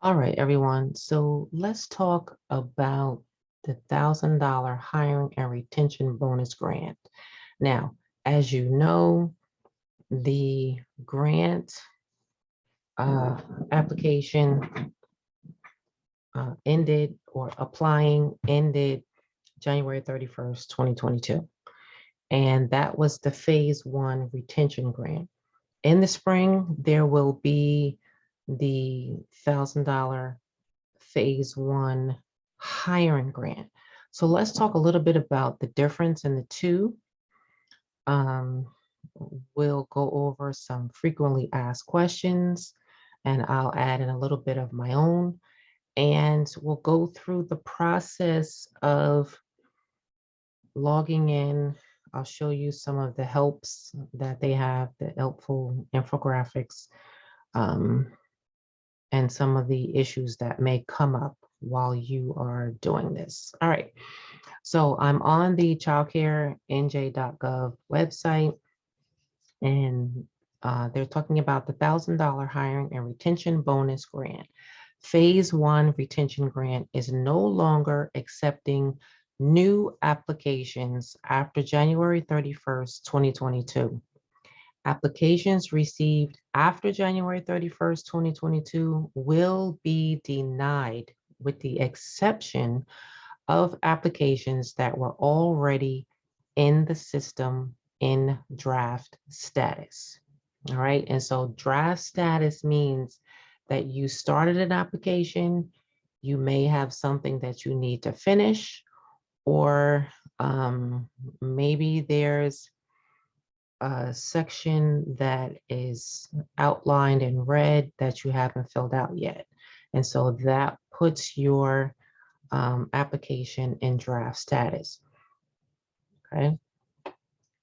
All right, everyone. So let's talk about the $1,000 hiring and retention bonus grant. Now, as you know, the grant application ended or applying ended January 31st, 2022. And that was the phase one retention grant. In the spring, there will be the $1,000 phase one hiring grant. So let's talk a little bit about the difference in the two. Um, we'll go over some frequently asked questions, and I'll add in a little bit of my own. And we'll go through the process of logging in. I'll show you some of the helps that they have, the helpful infographics, um, and some of the issues that may come up while you are doing this. All right, so I'm on the childcarenj.gov website, and they're talking about the $1,000 hiring and retention bonus grant. Phase one retention grant is no longer accepting new applications after January 31st, 2022. Applications received after January 31st, 2022 will be denied with the exception of applications that were already in the system in draft status. All right, and so draft status means that you started an application, you may have something that you need to finish, or maybe there's a section that is outlined in red that you haven't filled out yet. And so that puts your application in draft status. Okay.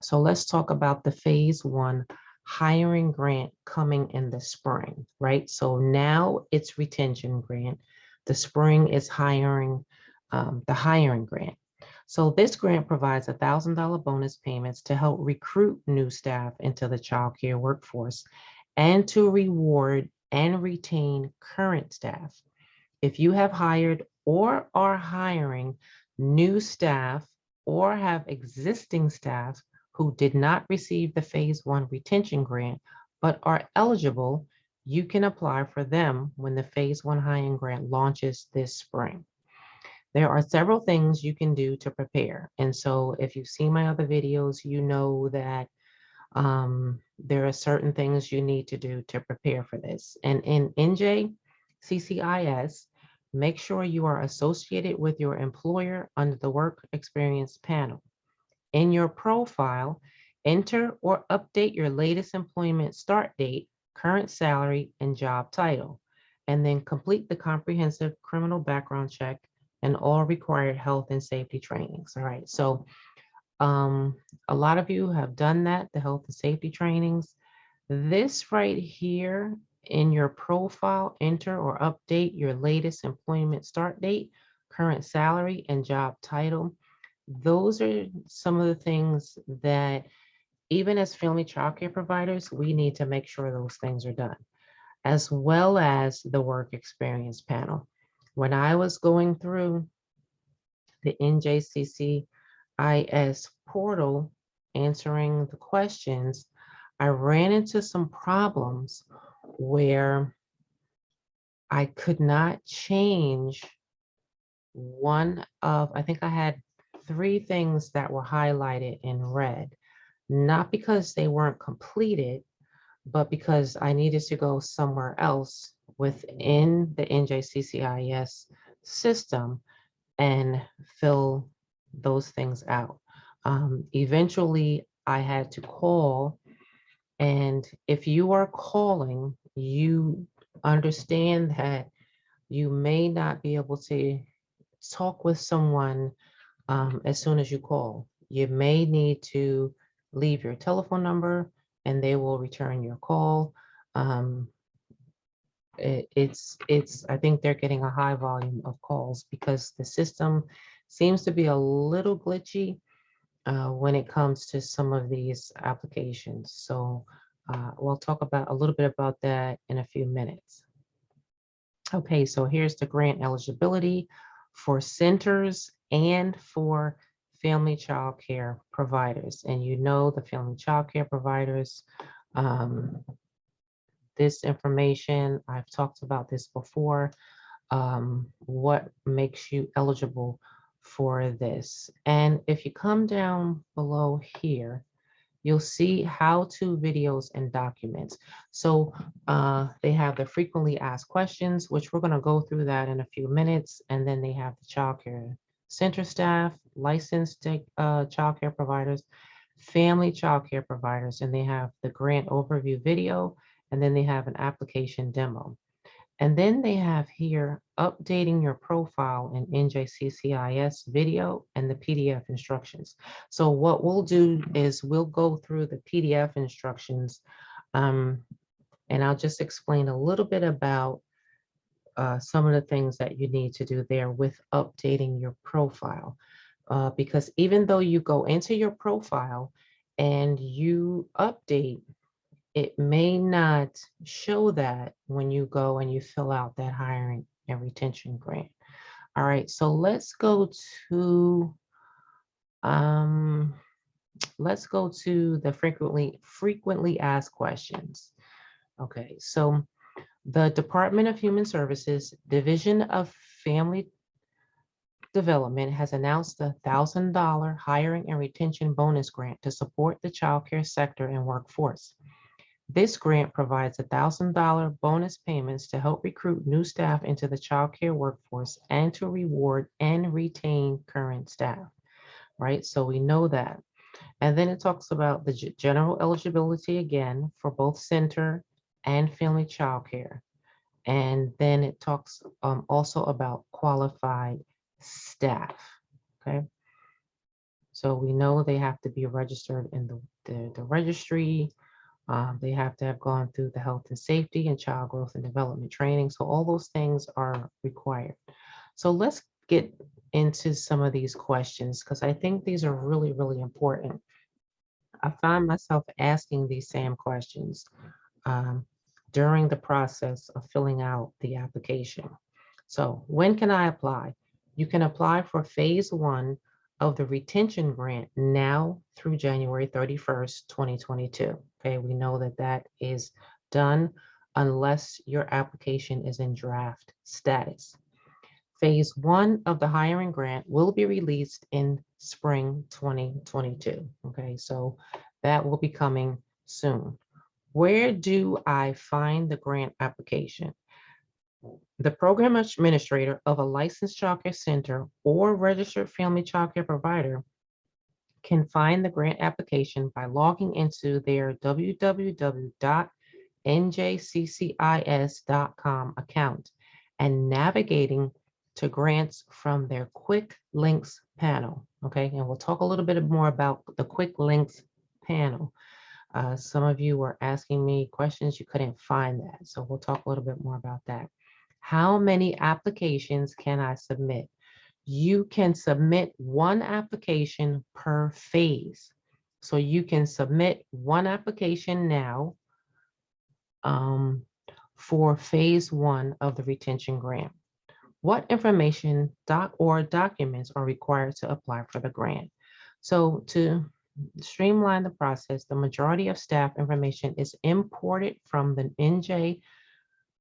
So let's talk about the phase one hiring grant coming in the spring, right? So now it's retention grant. The spring is hiring, the hiring grant. So this grant provides $1,000 bonus payments to help recruit new staff into the childcare workforce and to reward and retain current staff. If you have hired or are hiring new staff or have existing staff who did not receive the phase one retention grant but are eligible, you can apply for them when the phase one hiring grant launches this spring. There are several things you can do to prepare. And so if you've seen my other videos, you know that there are certain things you need to do to prepare for this. And in NJCCIS, make sure you are associated with your employer under the work experience panel. In your profile, enter or update your latest employment start date, current salary, and job title, and then complete the comprehensive criminal background check and all required health and safety trainings. All right, so a lot of you have done that, the health and safety trainings. This right here in your profile, enter or update your latest employment start date, current salary, and job title. Those are some of the things that even as family childcare providers, we need to make sure those things are done, as well as the work experience panel. When I was going through the NJCCIS portal, answering the questions, I ran into some problems where I could not change one of, I think I had 3 things that were highlighted in red, not because they weren't completed, but because I needed to go somewhere else within the NJCCIS system and fill those things out. Eventually, I had to call, and if you are calling, you understand that you may not be able to talk with someone as soon as you call. You may need to leave your telephone number and they will return your call. I think they're getting a high volume of calls because the system seems to be a little glitchy when it comes to some of these applications. So we'll talk about a little bit about that in a few minutes. Okay, so here's the grant eligibility for centers and for family child care providers. And you know the family child care providers, um, this information, I've talked about this before, what makes you eligible for this. And if you come down below here, you'll see how-to videos and documents. So they have the frequently asked questions, which we're going to go through that in a few minutes. And then they have the child care center staff, licensed child care providers, family child care providers, and they have the grant overview video, and then they have an application demo. And then they have here updating your profile in NJCCIS video and the PDF instructions. So what we'll do is we'll go through the PDF instructions, and I'll just explain a little bit about some of the things that you need to do there with updating your profile. Because even though you go into your profile and you update, it may not show that when you go and you fill out that hiring and retention grant. All right, so let's go to the frequently asked questions. Okay, so the Department of Human Services Division of Family Development has announced a $1,000 hiring and retention bonus grant to support the childcare sector and workforce. This grant provides $1,000 bonus payments to help recruit new staff into the childcare workforce and to reward and retain current staff, right? So we know that. And then it talks about the general eligibility again for both center and family childcare. And then it talks also about qualified staff, okay? So we know they have to be registered in the registry. They have to have gone through the health and safety and child growth and development training. So all those things are required. So let's get into some of these questions because I think these are really, really important. I find myself asking these same questions during the process of filling out the application. So when can I apply? You can apply for phase 1 of the retention grant now through January 31st, 2022. Okay, we know that that is done unless your application is in draft status. Phase 1 of the hiring grant will be released in spring 2022. Okay, so that will be coming soon. Where do I find the grant application? The program administrator of a licensed childcare center or registered family childcare provider can find the grant application by logging into their www.njccis.com account and navigating to grants from their quick links panel. Okay, and we'll talk a little bit more about the quick links panel. Some of you were asking me questions, you couldn't find that. So we'll talk a little bit more about that. How many applications can I submit? You can submit one application per phase. So you can submit one application now for phase 1 of the retention grant. What information or documents are required to apply for the grant? So to streamline the process, the majority of staff information is imported from the NJ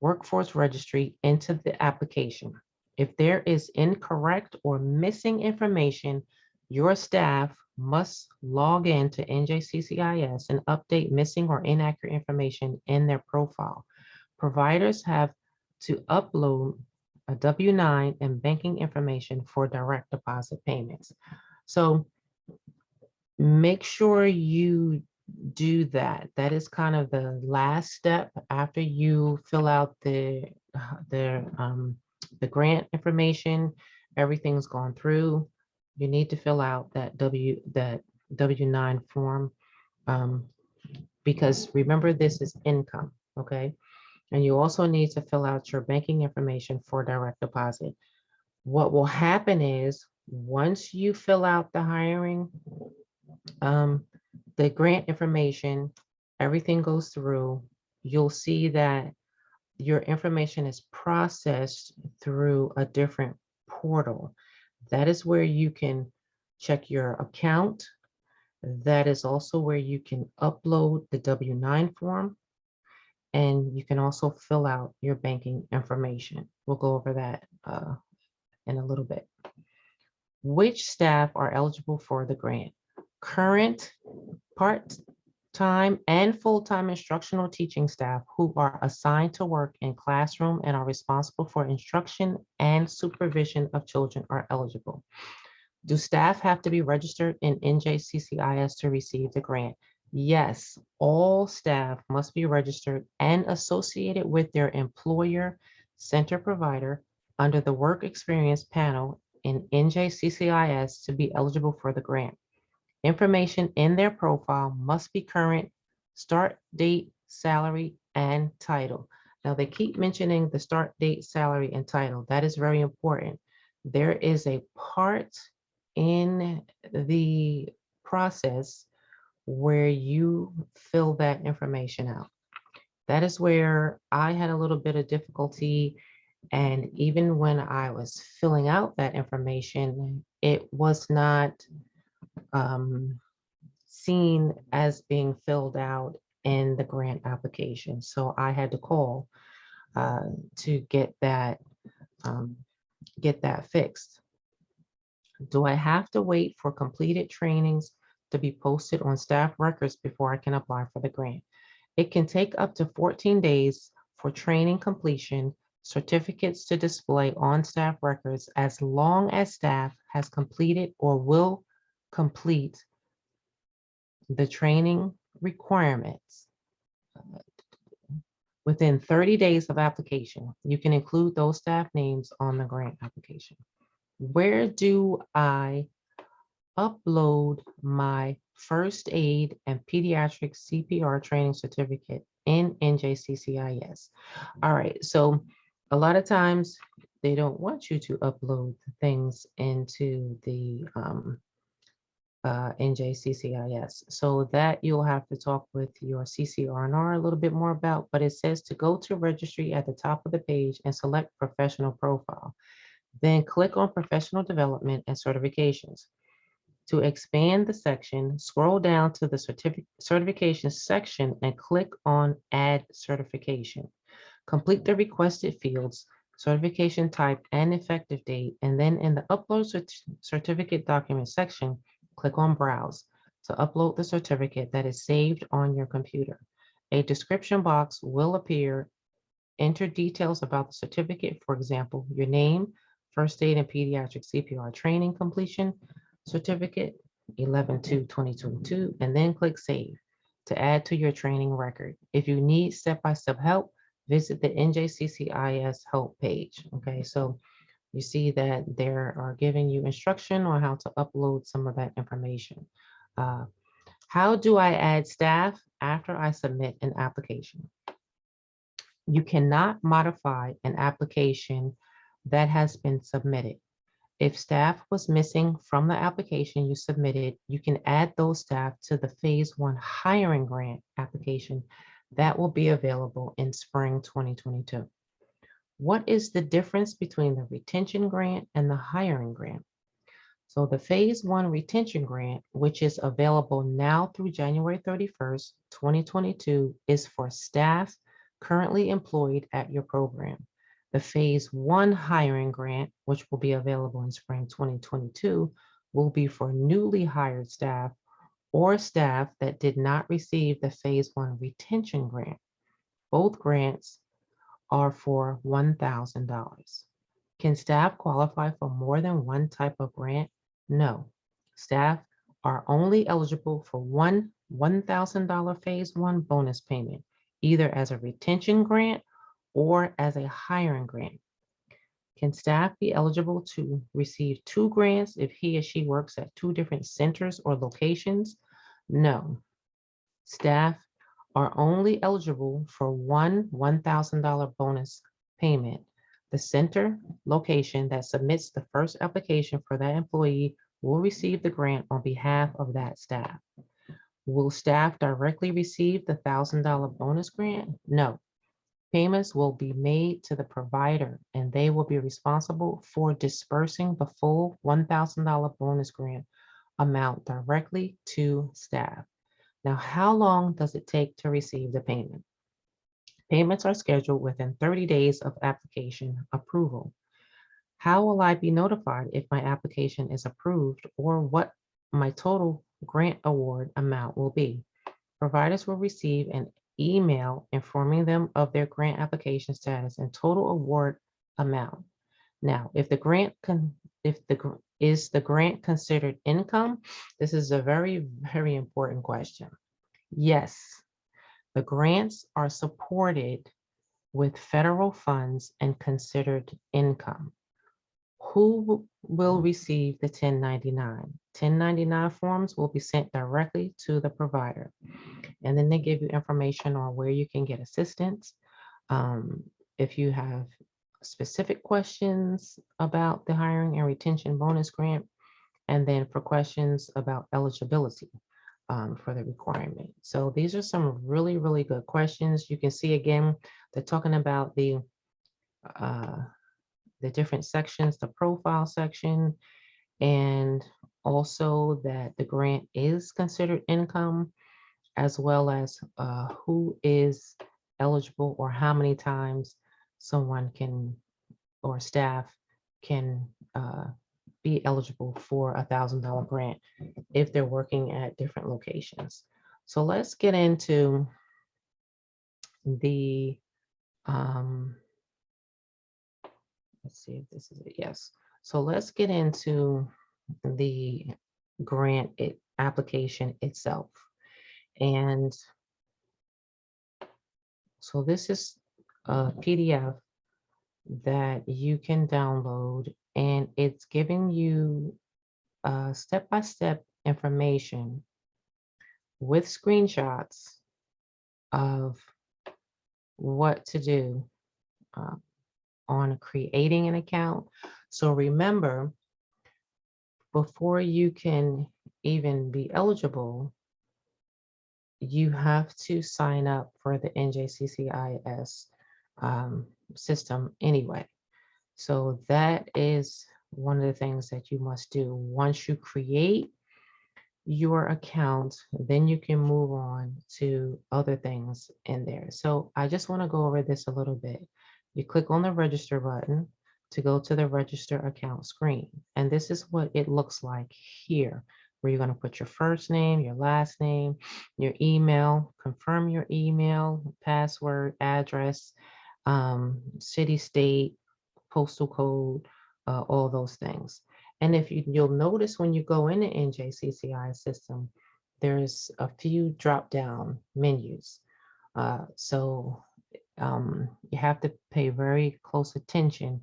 Workforce Registry into the application. If there is incorrect or missing information, your staff must log in to NJCCIS and update missing or inaccurate information in their profile. Providers have to upload a W-9 and banking information for direct deposit payments. So make sure you do that. That is kind of the last step after you fill out the grant information. Everything's gone through. You need to fill out that W-9 form because remember this is income, okay? And you also need to fill out your banking information for direct deposit. What will happen is once you fill out the hiring, the grant information, everything goes through, you'll see that your information is processed through a different portal. That is where you can check your account. That is also where you can upload the W-9 form, and you can also fill out your banking information. We'll go over that in a little bit. Which staff are eligible for the grant? Current, part-time, and full-time instructional teaching staff who are assigned to work in classroom and are responsible for instruction and supervision of children are eligible. Do staff have to be registered in NJCCIS to receive the grant? Yes, all staff must be registered and associated with their employer center provider under the work experience panel in NJCCIS to be eligible for the grant. Information in their profile must be current, start date, salary, and title. Now they keep mentioning the start date, salary, and title. That is very important. There is a part in the process where you fill that information out. That is where I had a little bit of difficulty. And even when I was filling out that information, it was not seen as being filled out in the grant application. So I had to call to get that fixed. Do I have to wait for completed trainings to be posted on staff records before I can apply for the grant? It can take up to 14 days for training completion, certificates to display on staff records as long as staff has completed or will complete the training requirements within 30 days of application. You can include those staff names on the grant application. Where do I upload my first aid and pediatric CPR training certificate in NJCCIS? All right, so a lot of times they don't want you to upload things into the NJCCIS. So that you'll have to talk with your CCRNR a little bit more about, but it says to go to registry at the top of the page and select professional profile. Then click on professional development and certifications. To expand the section, scroll down to the certification section and click on add certification. Complete the requested fields, certification type and effective date, and then in the upload certificate document section, click on browse to upload the certificate that is saved on your computer. A description box will appear. Enter details about the certificate, for example, your name, first aid and pediatric CPR training completion certificate, 11/2/2022, and then click Save to add to your training record. If you need step-by-step help, visit the NJCCIS help page. Okay, so you see that they are giving you instruction on how to upload some of that information. How do I add staff after I submit an application? You cannot modify an application that has been submitted. If staff was missing from the application you submitted, you can add those staff to the Phase 1 hiring grant application that will be available in spring 2022. What is the difference between the retention grant and the hiring grant? So the Phase 1 retention grant, which is available now through January 31st, 2022, is for staff currently employed at your program. The Phase 1 hiring grant, which will be available in spring 2022, will be for newly hired staff or staff that did not receive the Phase 1 retention grant. Both grants are for $1,000. Can staff qualify for more than one type of grant? No. Staff are only eligible for one $1,000 Phase 1 bonus payment, either as a retention grant or as a hiring grant. Can staff be eligible to receive 2 grants if he or she works at 2 different centers or locations? No. Staff are only eligible for one $1,000 bonus payment. The center location that submits the first application for that employee will receive the grant on behalf of that staff. Will staff directly receive the $1,000 bonus grant? No. Payments will be made to the provider, and they will be responsible for dispersing the full $1,000 bonus grant amount directly to staff. Now, how long does it take to receive the payment? Payments are scheduled within 30 days of application approval. How will I be notified if my application is approved or what my total grant award amount will be? Providers will receive an email informing them of their grant application status and total award amount. Now, if the grant is the grant considered income? This is a very, very important question. Yes, the grants are supported with federal funds and considered income. Who will receive the 1099? 1099 forms will be sent directly to the provider. And then they give you information on where you can get assistance. If you have specific questions about the hiring and retention bonus grant, and then for questions about eligibility for the requirement. So these are some really, really good questions. You can see again, they're talking about the different sections, the profile section, and also that the grant is considered income, as well as who is eligible or how many times someone can or staff can be eligible for $1,000 grant if they're working at different locations. So let's get into the, let's see if this is it. Yes. So let's get into the grant application itself. And so this is a PDF that you can download, and it's giving you step-by-step information with screenshots of what to do on creating an account. So remember, before you can even be eligible, you have to sign up for the NJCCIS system anyway. So that is one of the things that you must do. Once you create your account, then you can move on to other things in there. So I just want to go over this a little bit. You click on the register button to go to the register account screen. And this is what it looks like here, where you're going to put your first name, your last name, your email, confirm your email, password, address, city, state, postal code, all those things. And if you'll notice when you go in the NJCCI system, there's a few drop-down menus. So you have to pay very close attention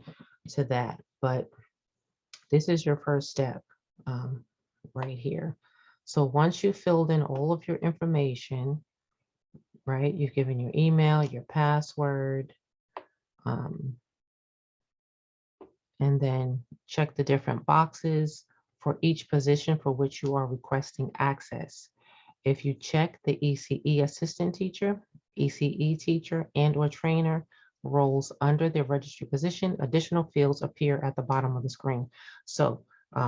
to that. But this is your first step right here. So once you've filled in all of your information, right, you've given your email, your password, and then check the different boxes for each position for which you are requesting access. If you check the ECE assistant teacher, ECE teacher, and/or trainer roles under the registry position, additional fields appear at the bottom of the screen. So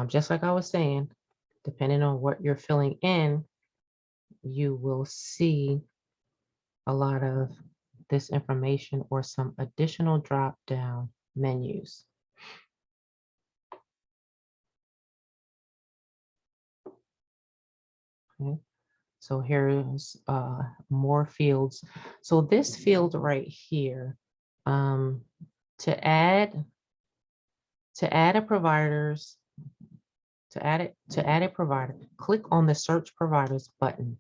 just like I was saying, depending on what you're filling in, you will see a lot of this information or some additional drop-down menus. Okay. So here's more fields. So this field right here, to add a provider's, to add a provider, click on the search providers button.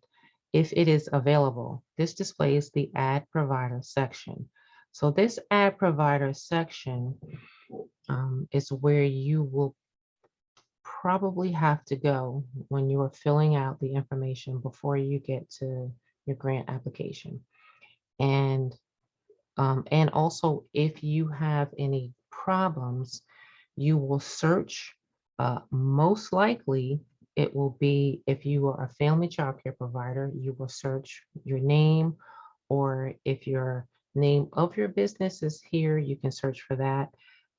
If it is available, this displays the add provider section. So this add provider section is where you will probably have to go when you are filling out the information before you get to your grant application. And also, if you have any problems, you will search. Most likely, it will be, if you are a family child care provider, you will search your name, or if your name of your business is here. You can search for that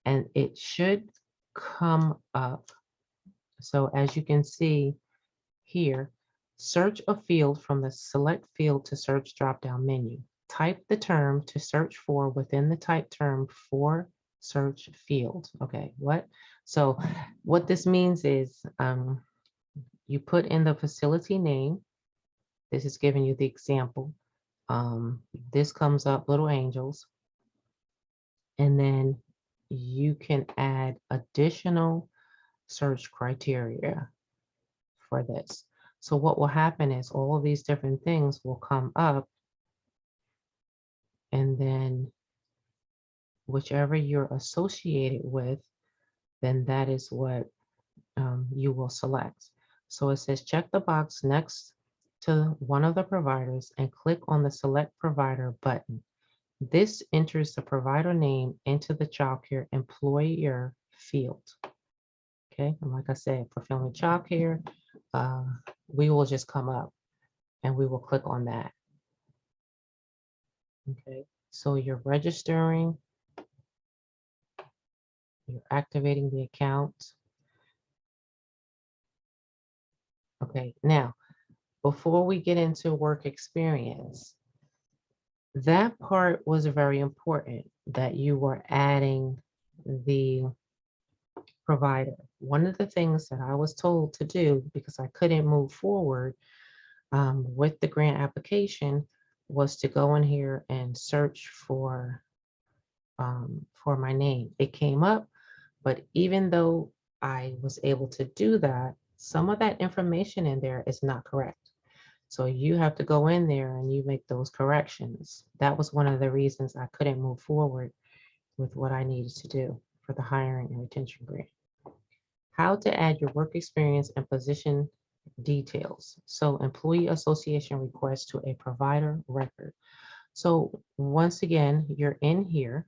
and it should come up. So as you can see here, search a field from the select field to search drop-down menu. Type the term to search for within the type term for search field. Okay, what? So what this means is you put in the facility name. This is giving you the example. This comes up, Little Angels. And then you can add additional search criteria for this. So what will happen is all of these different things will come up, and then whichever you're associated with, then that is what you will select. So it says check the box next to one of the providers and click on the select provider button. This enters the provider name into the childcare employer field. Okay, and like I said, for family childcare, we will just come up and we will click on that. Okay, so you're registering, you're activating the account. Okay, now, before we get into work experience, that part was very important that you were adding the provider. One of the things that I was told to do because I couldn't move forward with the grant application was to go in here and search for my name. It came up, but even though I was able to do that, some of that information in there is not correct. So you have to go in there and you make those corrections. That was one of the reasons I couldn't move forward with what I needed to do for the hiring and retention grant. How to add your work experience and position details. So employee association request to a provider record. So once again, you're in here,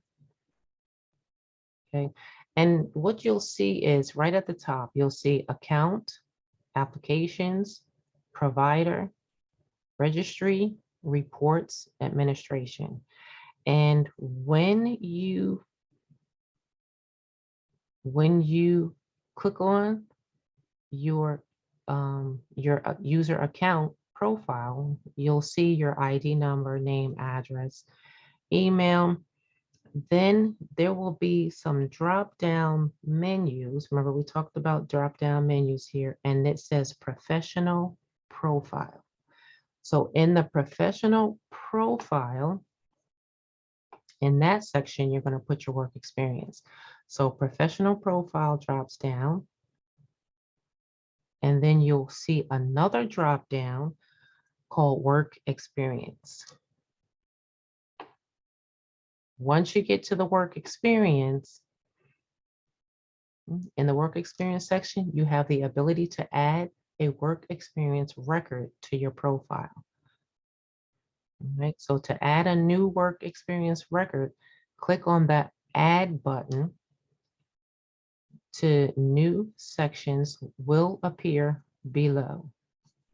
okay? And what you'll see is right at the top, you'll see account, applications, provider, registry, reports, administration. And when you click on your user account profile, you'll see your ID number, name, address, email. Then there will be some drop-down menus. Remember, we talked about drop-down menus here, and it says professional profile. So in the professional profile, in that section, you're going to put your work experience. So professional profile drops down, and then you'll see another drop down called work experience. Once you get to the work experience, in the work experience section, you have the ability to add a work experience record to your profile. All right, so to add a new work experience record, click on that add button. To new sections will appear below.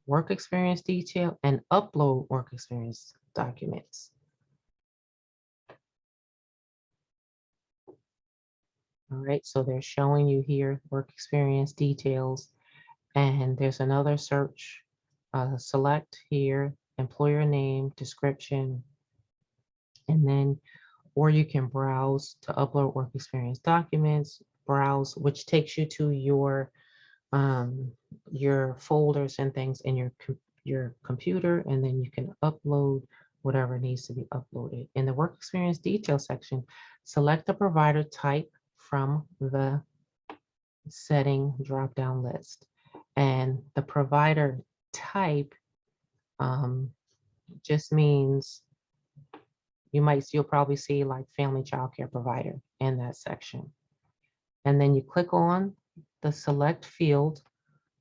Work experience detail and upload work experience documents. All right, so they're showing you here work experience details, and there's another search. Select here, employer name, description, and then, or you can browse to upload work experience documents, browse, which takes you to your folders and things in your computer, and then you can upload whatever needs to be uploaded. In the work experience detail section, select the provider type from the setting drop-down list. And the provider type just means you'll probably see like family childcare provider in that section. And then you click on the select field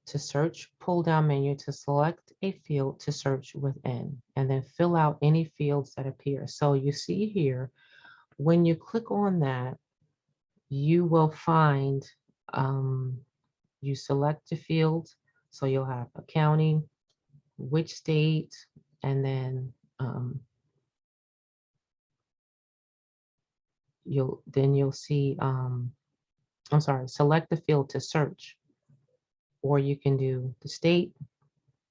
to search pull-down menu to select a field to search within, and then fill out any fields that appear. So you see here, when you click on that, you will find, you select a field. So you'll have a county, which state, and then you'll see, I'm sorry, select the field to search, or you can do the state,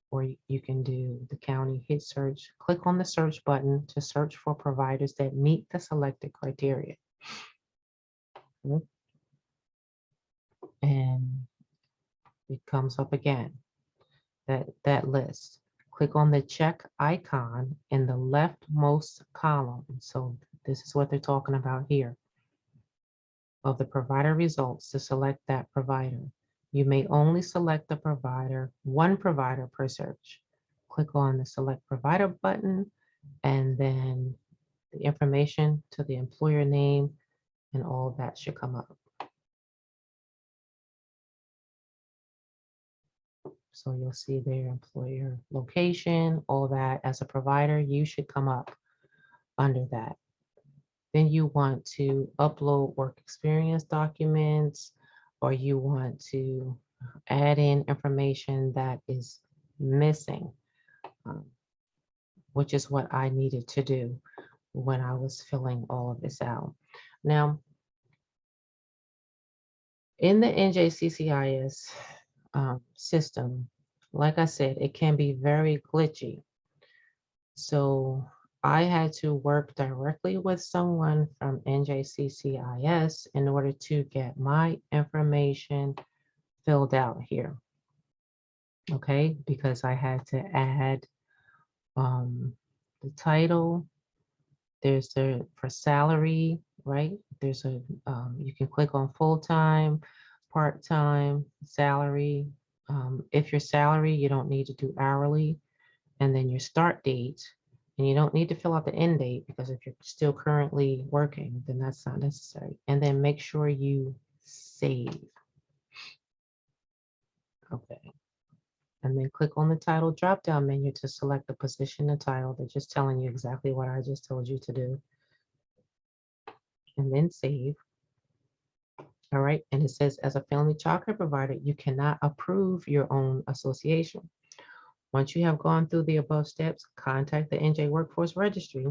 or you can do the county, hit search, click on the search button to search for providers that meet the selected criteria. And it comes up again, that list. Click on the check icon in the leftmost column. So this is what they're talking about here. Of the provider results to select that provider. You may only select the provider, one provider per search. Click on the select provider button, and then the information to the employer name and all of that should come up. So you'll see their employer location, all that. As a provider, you should come up under that. Then you want to upload work experience documents, or you want to add in information that is missing, which is what I needed to do when I was filling all of this out. Now, in the NJCCIS system, like I said, it can be very glitchy. So I had to work directly with someone from NJCCIS in order to get my information filled out here. Okay, because I had to add the title. There's for salary, right? There's a, you can click on full-time, part-time, salary. If you're salary, you don't need to do hourly. And then your start date, and you don't need to fill out the end date, because if you're still currently working, then that's not necessary. And then make sure you save. Okay. And then click on the title drop-down menu to select the position and title. They're just telling you exactly what I just told you to do. And then save. All right. And it says, as a family childcare provider, you cannot approve your own association. Once you have gone through the above steps, contact the NJ Workforce Registry,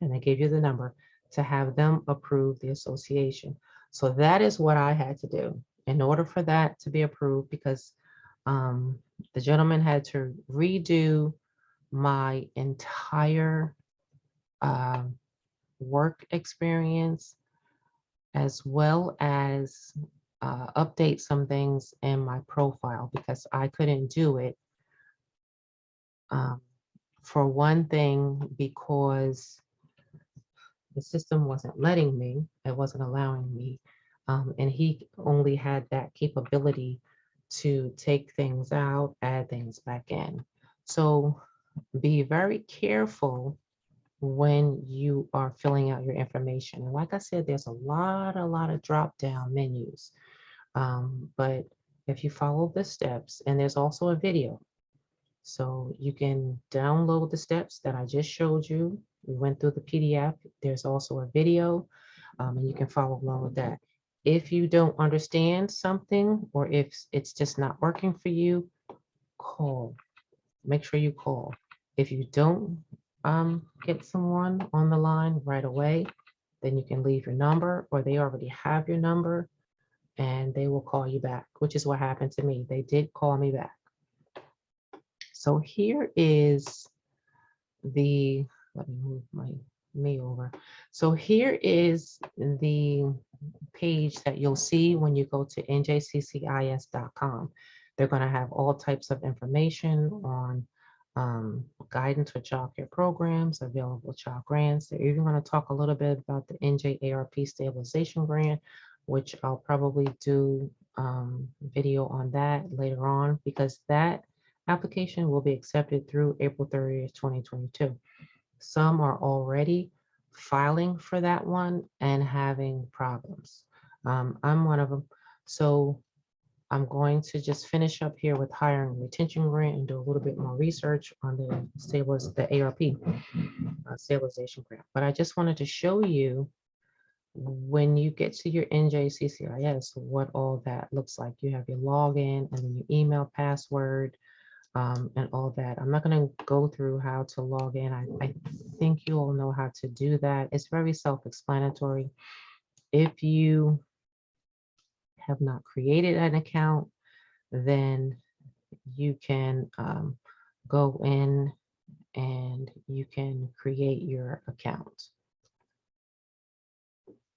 and I gave you the number, to have them approve the association. So that is what I had to do in order for that to be approved, because the gentleman had to redo my entire work experience, as well as update some things in my profile, because I couldn't do it. For one thing, because the system wasn't letting me, it wasn't allowing me. And he only had that capability to take things out, add things back in. So be very careful when you are filling out your information. And like I said, there's a lot of drop-down menus. But if you follow the steps, and there's also a video, so you can download the steps that I just showed you. We went through the PDF. There's also a video, and you can follow along with that. If you don't understand something, or if it's just not working for you, call. Make sure you call. If you don't get someone on the line right away, then you can leave your number, or they already have your number, and they will call you back, which is what happened to me. They did call me back. So here is the, let me move me over. So here is the page that you'll see when you go to njccis.com. They're going to have all types of information on guidance for child care programs, available child grants. They're even going to talk a little bit about the NJARP stabilization grant, which I'll probably do video on that later on, because that application will be accepted through April 30th, 2022. Some are already filing for that one and having problems. I'm one of them. So I'm going to just finish up here with hiring and retention grant and do a little bit more research on the ARP stabilization grant. But I just wanted to show you, when you get to your NJCCIS, what all that looks like. You have your login and then your email password. and all that. I'm not going to go through how to log in. I think you all know how to do that. It's very self-explanatory. If you have not created an account, then you can go in and you can create your account,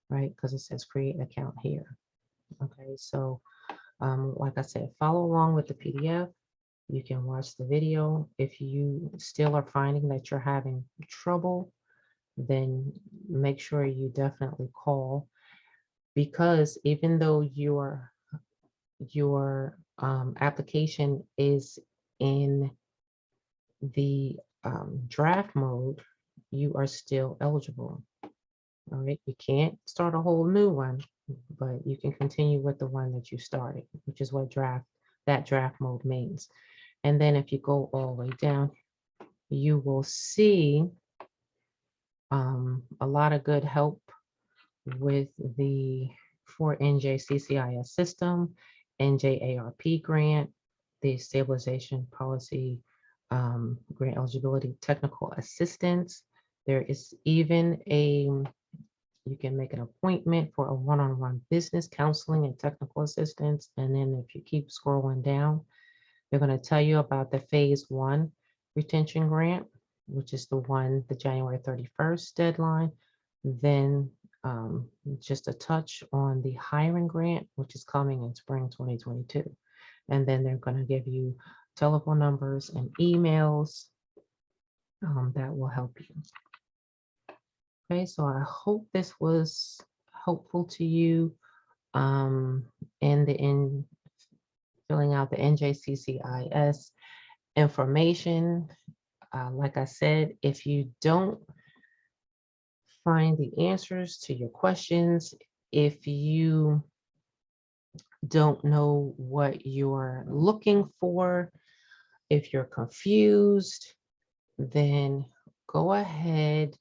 right? Because it says create account here. Okay, so like I said, follow along with the PDF. You can watch the video. If you still are finding that you're having trouble, then make sure you definitely call, because even though your application is in the draft mode, you are still eligible. All right, you can't start a whole new one, but you can continue with the one that you started, which is what that draft mode means. And then if you go all the way down, you will see a lot of good help with the for NJCCIS system, NJARP grant, the stabilization policy grant eligibility technical assistance. There is even you can make an appointment for a one-on-one business counseling and technical assistance. And then if you keep scrolling down, they're going to tell you about the phase 1 retention grant, which is the January 31st deadline. Then just a touch on the hiring grant, which is coming in spring 2022. And then they're going to give you telephone numbers and emails that will help you. Okay, so I hope this was helpful to you in filling out the NJCCIS information. Like I said, if you don't find the answers to your questions, if you don't know what you're looking for, if you're confused, then go ahead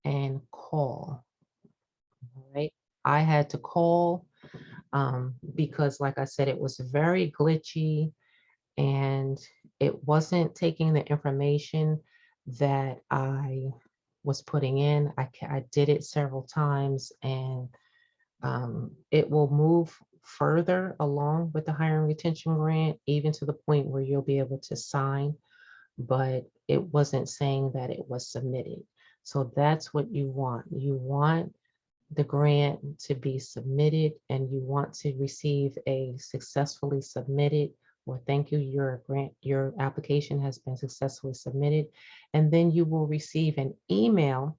and call. All right. I had to call because, like I said, it was very glitchy and it wasn't taking the information that I was putting in. I did it several times, and it will move further along with the hiring retention grant, even to the point where you'll be able to sign, but it wasn't saying that it was submitted. So that's what you want. You want the grant to be submitted, and you want to receive a successfully submitted, or thank you, your application has been successfully submitted. And then you will receive an email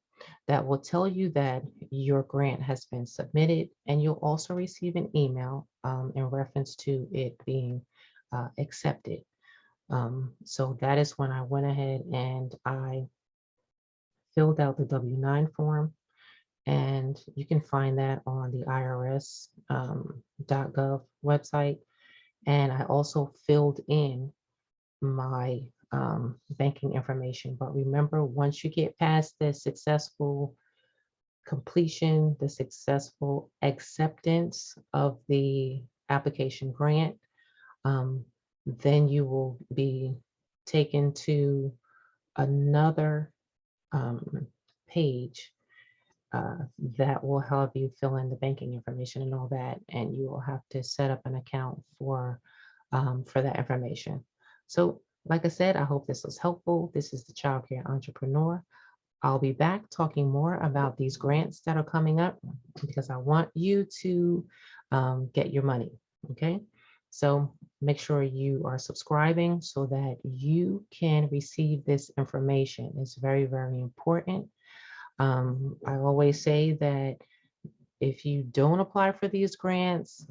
that will tell you that your grant has been submitted, and you'll also receive an email in reference to it being accepted. So that is when I went ahead and I filled out the W-9 form, and you can find that on the IRS.gov website. And I also filled in my banking information. But remember, once you get past the successful completion, the successful acceptance of the application grant, then you will be taken to another page that will help you fill in the banking information and all that, and you will have to set up an account for that information. So, like I said, I hope this was helpful. This is the Childcare Entrepreneur. I'll be back talking more about these grants that are coming up, because I want you to get your money. Okay, so make sure you are subscribing so that you can receive this information. It's very, very important. I always say that if you don't apply for these grants,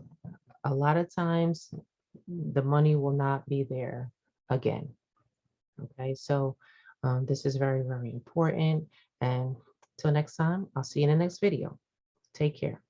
a lot of times the money will not be there again. Okay, so this is very, very important. And till next time, I'll see you in the next video. Take care.